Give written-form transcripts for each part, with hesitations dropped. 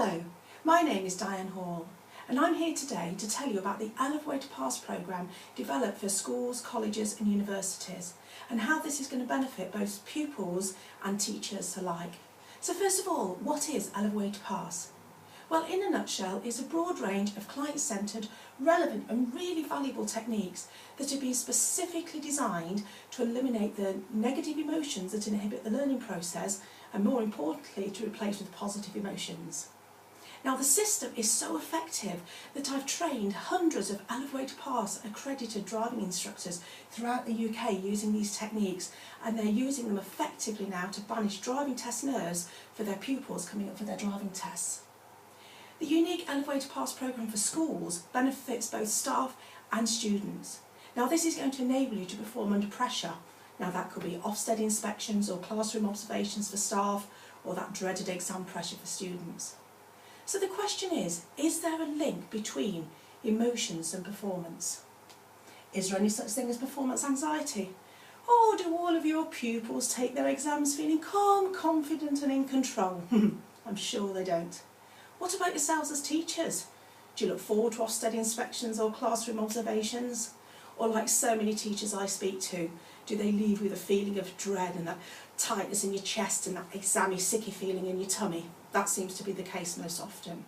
Hello, my name is Diane Hall and I'm here today to tell you about the Way to Pass programme developed for schools, colleges and universities and how this is going to benefit both pupils and teachers alike. So first of all, what is Way to Pass? Well, in a nutshell, it's a broad range of client-centred, relevant and really valuable techniques that have been specifically designed to eliminate the negative emotions that inhibit the learning process and, more importantly, to replace with positive emotions. Now, the system is so effective that I've trained hundreds of Way to Pass accredited driving instructors throughout the UK using these techniques, and they're using them effectively now to banish driving test nerves for their pupils coming up for their driving tests. The unique Way to Pass programme for schools benefits both staff and students. Now, this is going to enable you to perform under pressure. Now, that could be Ofsted inspections or classroom observations for staff, or that dreaded exam pressure for students. So the question is there a link between emotions and performance? Is there any such thing as performance anxiety? Or do all of your pupils take their exams feeling calm, confident and in control? I'm sure they don't. What about yourselves as teachers? Do you look forward to Ofsted inspections or classroom observations? Or, like so many teachers I speak to, do they leave with a feeling of dread and that tightness in your chest and that examy sicky feeling in your tummy? That seems to be the case most often.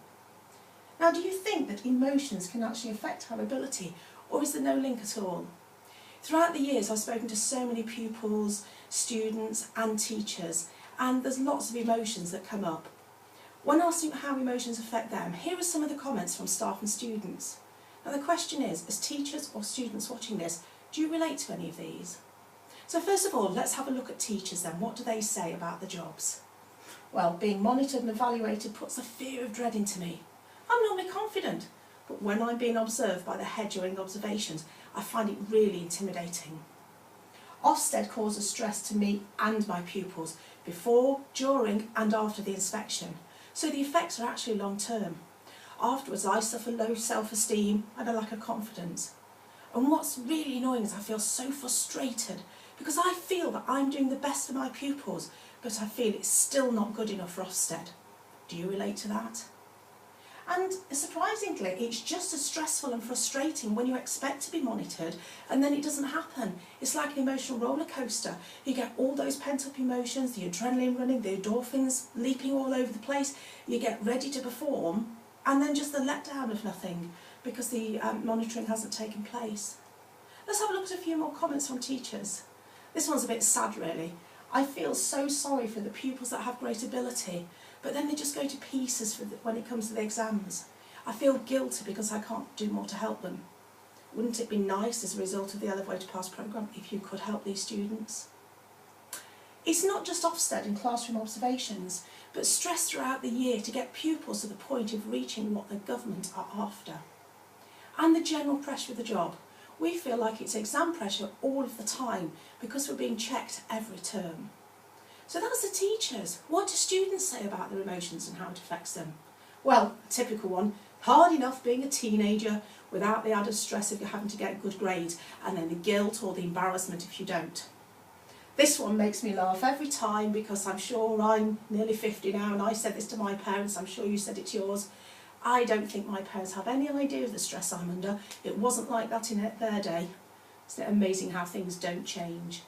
Now, do you think that emotions can actually affect our ability, or is there no link at all? Throughout the years I've spoken to so many pupils, students and teachers, and there's lots of emotions that come up. When asking how emotions affect them, here are some of the comments from staff and students. Now, the question is, as teachers or students watching this, do you relate to any of these? So first of all, let's have a look at teachers then. What do they say about the jobs? Well, being monitored and evaluated puts a fear of dread into me. I'm normally confident, but when I'm being observed by the head during observations, I find it really intimidating. Ofsted causes stress to me and my pupils before, during and after the inspection. So the effects are actually long term. Afterwards I suffer low self-esteem and a lack of confidence. And what's really annoying is I feel so frustrated because I feel that I'm doing the best for my pupils, but I feel it's still not good enough for Ofsted. Do you relate to that? And surprisingly, it's just as stressful and frustrating when you expect to be monitored and then it doesn't happen. It's like an emotional roller coaster. You get all those pent-up emotions, the adrenaline running, the endorphins leaping all over the place. You get ready to perform and then just the letdown of nothing because the monitoring hasn't taken place. Let's have a look at a few more comments from teachers. This one's a bit sad, really. I feel so sorry for the pupils that have great ability, but then they just go to pieces when it comes to the exams. I feel guilty because I can't do more to help them. Wouldn't it be nice as a result of the Way to Pass programme if you could help these students? It's not just Ofsted and classroom observations, but stress throughout the year to get pupils to the point of reaching what the government are after. And the general pressure of the job. We feel like it's exam pressure all of the time because we're being checked every term. So that's the teachers. What do students say about their emotions and how it affects them? Well, a typical one, hard enough being a teenager without the added stress of you having to get good grades and then the guilt or the embarrassment if you don't. This one makes me laugh every time because I'm sure I'm nearly 50 now and I said this to my parents, I'm sure you said it to yours. I don't think my parents have any idea of the stress I'm under. It wasn't like that in their day. Isn't it amazing how things don't change?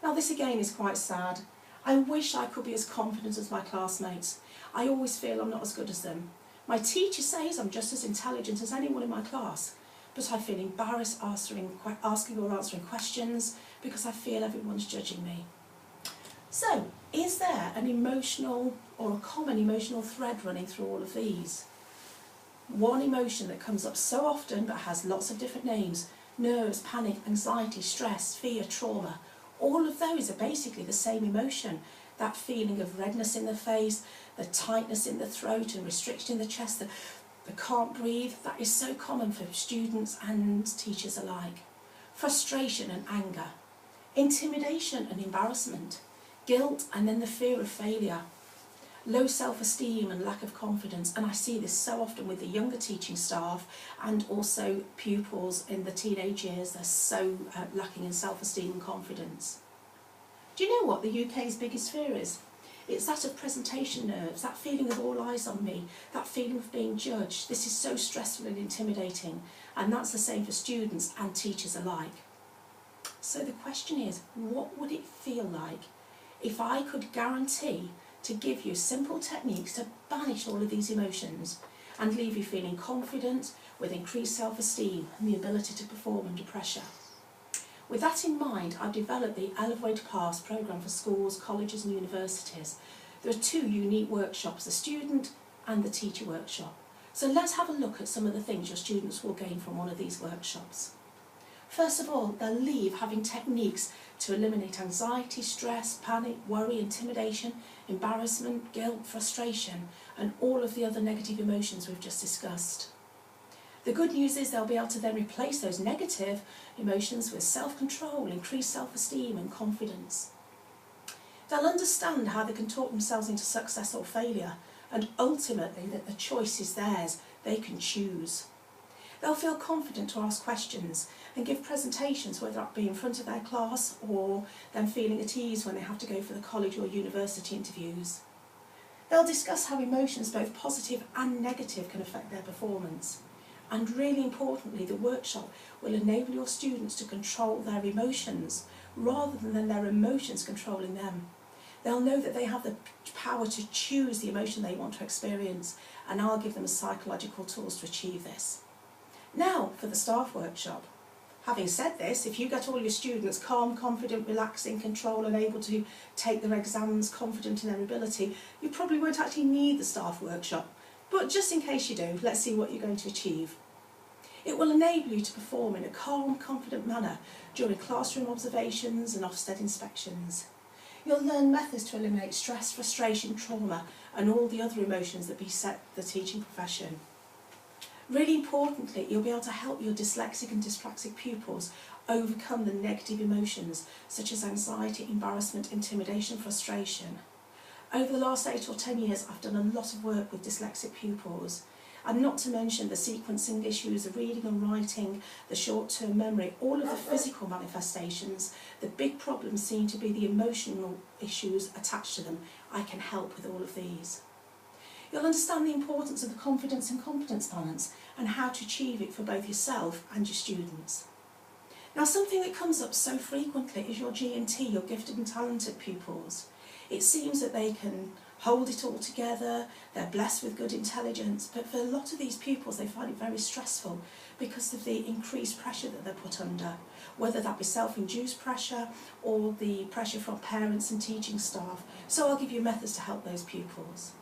Now, this again is quite sad. I wish I could be as confident as my classmates. I always feel I'm not as good as them. My teacher says I'm just as intelligent as anyone in my class, but I feel embarrassed asking or answering questions because I feel everyone's judging me. So, is there an emotional or a common emotional thread running through all of these? One emotion that comes up so often but has lots of different names: nerves, panic, anxiety, stress, fear, trauma. All of those are basically the same emotion. That feeling of redness in the face, the tightness in the throat and restriction in the chest, the can't breathe, that is so common for students and teachers alike. Frustration and anger, intimidation and embarrassment, guilt and then the fear of failure, low self-esteem and lack of confidence, and I see this so often with the younger teaching staff and also pupils in the teenage years. They're so lacking in self-esteem and confidence. Do you know what the UK's biggest fear is? It's that of presentation nerves, that feeling of all eyes on me, that feeling of being judged. This is so stressful and intimidating, and that's the same for students and teachers alike. So the question is, what would it feel like if I could guarantee to give you simple techniques to banish all of these emotions and leave you feeling confident, with increased self-esteem and the ability to perform under pressure? With that in mind, I've developed the Elevate to Pass programme for schools, colleges and universities. There are two unique workshops, the student and the teacher workshop. So let's have a look at some of the things your students will gain from one of these workshops. First of all, they'll leave having techniques to eliminate anxiety, stress, panic, worry, intimidation, embarrassment, guilt, frustration, and all of the other negative emotions we've just discussed. The good news is they'll be able to then replace those negative emotions with self-control, increased self-esteem and confidence. They'll understand how they can talk themselves into success or failure, and ultimately that the choice is theirs, they can choose. They'll feel confident to ask questions and give presentations, whether that be in front of their class or them feeling at ease when they have to go for the college or university interviews. They'll discuss how emotions, both positive and negative, can affect their performance. And really importantly, the workshop will enable your students to control their emotions rather than their emotions controlling them. They'll know that they have the power to choose the emotion they want to experience, and I'll give them psychological tools to achieve this. Now for the staff workshop. Having said this, if you get all your students calm, confident, relaxed, in control and able to take their exams confident in their ability, you probably won't actually need the staff workshop. But just in case you do, let's see what you're going to achieve. It will enable you to perform in a calm, confident manner during classroom observations and Ofsted inspections. You'll learn methods to eliminate stress, frustration, trauma and all the other emotions that beset the teaching profession. Really importantly, you'll be able to help your dyslexic and dyspraxic pupils overcome the negative emotions such as anxiety, embarrassment, intimidation, frustration. Over the last 8 or 10 years, I've done a lot of work with dyslexic pupils, and not to mention the sequencing issues, the reading and writing, the short-term memory, all of the physical manifestations. The big problems seem to be the emotional issues attached to them. I can help with all of these. You'll understand the importance of the confidence and competence balance and how to achieve it for both yourself and your students. Now, something that comes up so frequently is your G&T, your gifted and talented pupils. It seems that they can hold it all together, they're blessed with good intelligence, but for a lot of these pupils they find it very stressful because of the increased pressure that they're put under, whether that be self-induced pressure or the pressure from parents and teaching staff. So I'll give you methods to help those pupils.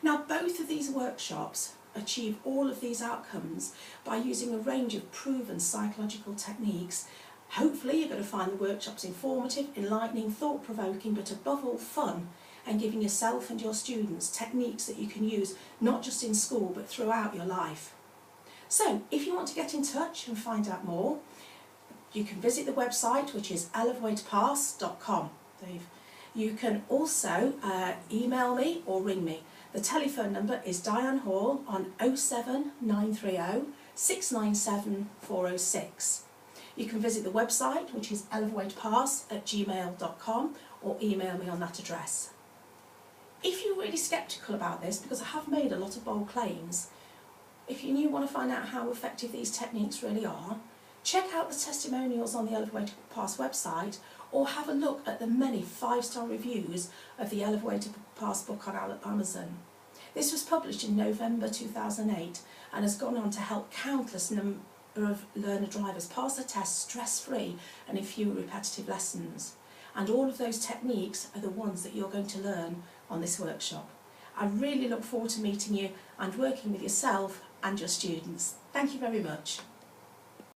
Now, both of these workshops achieve all of these outcomes by using a range of proven psychological techniques. Hopefully you're going to find the workshops informative, enlightening, thought-provoking, but above all fun, and giving yourself and your students techniques that you can use not just in school but throughout your life. So if you want to get in touch and find out more, you can visit the website, which is elevatopass.com. You can also email me or ring me. The telephone number is Diane Hall on 07930 697 406. You can visit the website, which is elevatopass@gmail.com, or email me on that address. If you're really sceptical about this, because I have made a lot of bold claims, if you want to find out how effective these techniques really are, check out the testimonials on the Elevate to Pass website, or have a look at the many 5-star reviews of the Elevate to Pass book on Amazon. This was published in November 2008 and has gone on to help countless number of learner drivers pass the test stress-free and in fewer repetitive lessons. And all of those techniques are the ones that you're going to learn on this workshop. I really look forward to meeting you and working with yourself and your students. Thank you very much.